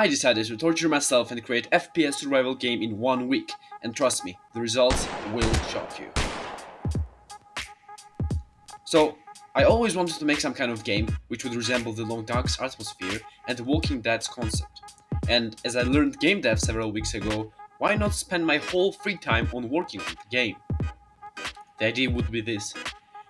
I decided to torture myself and create FPS survival game in 1 week, and trust me, the results will shock you. So, I always wanted to make some kind of game which would resemble the Long Dark's atmosphere and the Walking Dead's concept. And as I learned game dev several weeks ago, why not spend my whole free time on working on the game? The idea would be this.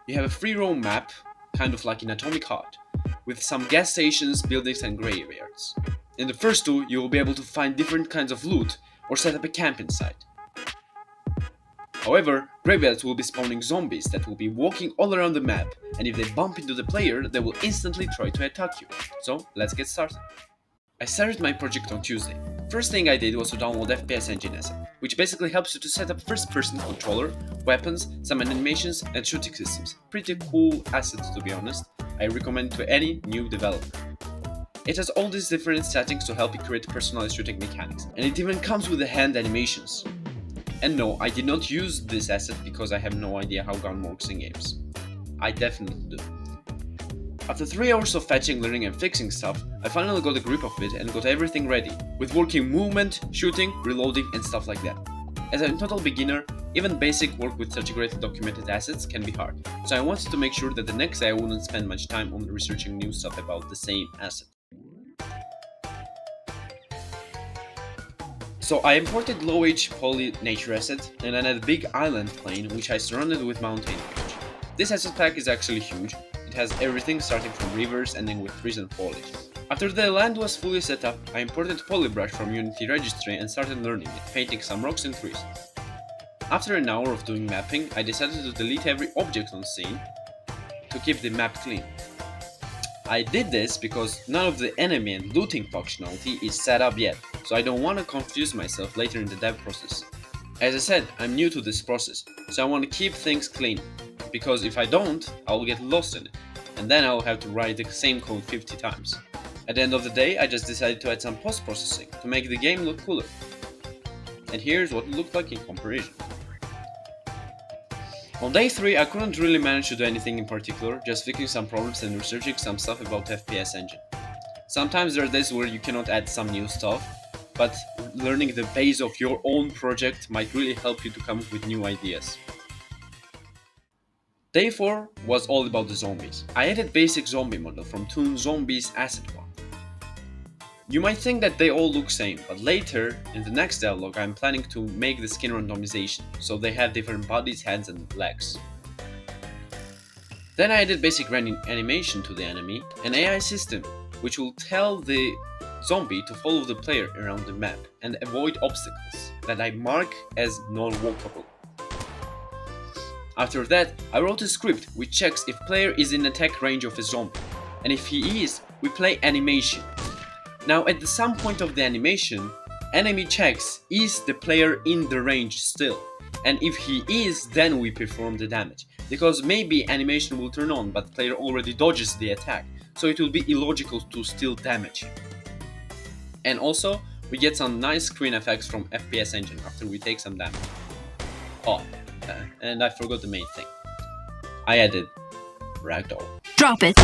You have a free roam map, kind of like in Atomic Heart, with some gas stations, buildings and graveyards. In the first two, you will be able to find different kinds of loot or set up a camp inside. However, graveyards will be spawning zombies that will be walking all around the map, and if they bump into the player, they will instantly try to attack you. So, let's get started. I started my project on Tuesday. First thing I did was to download FPS Engine asset, which basically helps you to set up first-person controller, weapons, some animations, and shooting systems. Pretty cool assets to be honest. I recommend to any new developer. It has all these different settings to help you create personalized shooting mechanics, and it even comes with the hand animations. And no, I did not use this asset because I have no idea how gun works in games. I definitely do. After 3 hours of fetching, learning and fixing stuff, I finally got a grip of it and got everything ready, with working movement, shooting, reloading and stuff like that. As a total beginner, even basic work with such great documented assets can be hard, so I wanted to make sure that the next day I wouldn't spend much time on researching new stuff about the same asset. So I imported low-H poly nature asset and then a big island plane which I surrounded with mountain range. This asset pack is actually huge. It has everything starting from rivers ending with trees and foliage. After the land was fully set up, I imported polybrush from Unity registry and started learning it, painting some rocks and trees. After an hour of doing mapping, I decided to delete every object on scene to keep the map clean. I did this because none of the enemy and looting functionality is set up yet, so I don't want to confuse myself later in the dev process. As I said, I'm new to this process, so I want to keep things clean, because if I don't, I'll get lost in it, and then I'll have to write the same code 50 times. At the end of the day, I just decided to add some post-processing to make the game look cooler. And here's what it looked like in comparison. On day 3, I couldn't really manage to do anything in particular, just fixing some problems and researching some stuff about FPS Engine. Sometimes there are days where you cannot add some new stuff, but learning the base of your own project might really help you to come up with new ideas. Day 4 was all about the zombies. I added basic zombie model from Toon Zombies Asset 1. You might think that they all look same, but later, in the next dialogue, I'm planning to make the skin randomization, so they have different bodies, hands and legs. Then I added basic animation to the enemy, an AI system, which will tell the zombie to follow the player around the map and avoid obstacles that I mark as non-walkable. After that, I wrote a script which checks if player is in attack range of a zombie, and if he is, we play animation. Now at some point of the animation, enemy checks is the player in the range still, and if he is, then we perform the damage, because maybe animation will turn on but player already dodges the attack, so it will be illogical to still damage him. And also, we get some nice screen effects from FPS Engine after we take some damage. Oh, and I forgot the main thing. I added ragdoll. Drop it!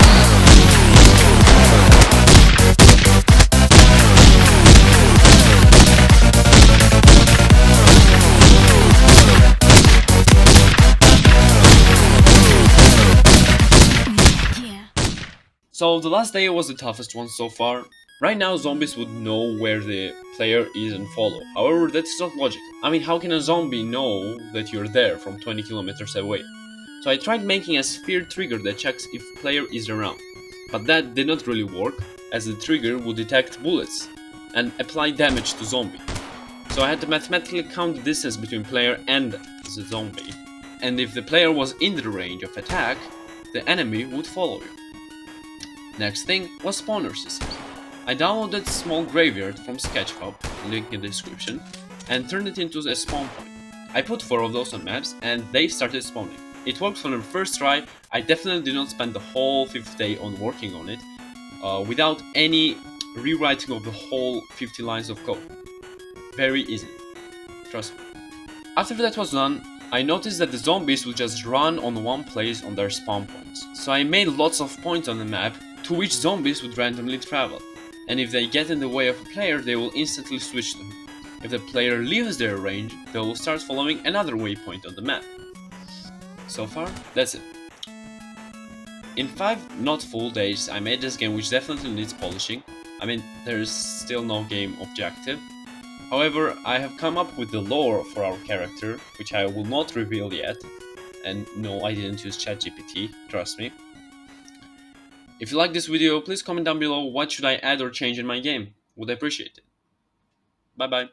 So the last day was the toughest one so far. Right now zombies would know where the player is and follow. However, that's not logical. I mean, how can a zombie know that you're there from 20 kilometers away? So I tried making a sphere trigger that checks if player is around. But that did not really work, as the trigger would detect bullets and apply damage to zombie. So I had to mathematically count the distance between player and the zombie. And if the player was in the range of attack, the enemy would follow you. Next thing was spawner systems. I downloaded small graveyard from Sketchhub, link in the description, and turned it into a spawn point. I put 4 of those on maps and they started spawning. It worked from the first try. I definitely did not spend the whole 5th day on working on it, without any rewriting of the whole 50 lines of code. Very easy, trust me. After that was done, I noticed that the zombies would just run on one place on their spawn points. So I made lots of points on the map to which zombies would randomly travel. and if they get in the way of a player, they will instantly switch them. If the player leaves their range, they will start following another waypoint on the map. So far, that's it. In 5 not full days, I made this game, which definitely needs polishing. I mean, there is still no game objective. However, I have come up with the lore for our character, which I will not reveal yet. And no, I didn't use ChatGPT, trust me. If you like this video, please comment down below what should I add or change in my game. Would appreciate it. Bye bye.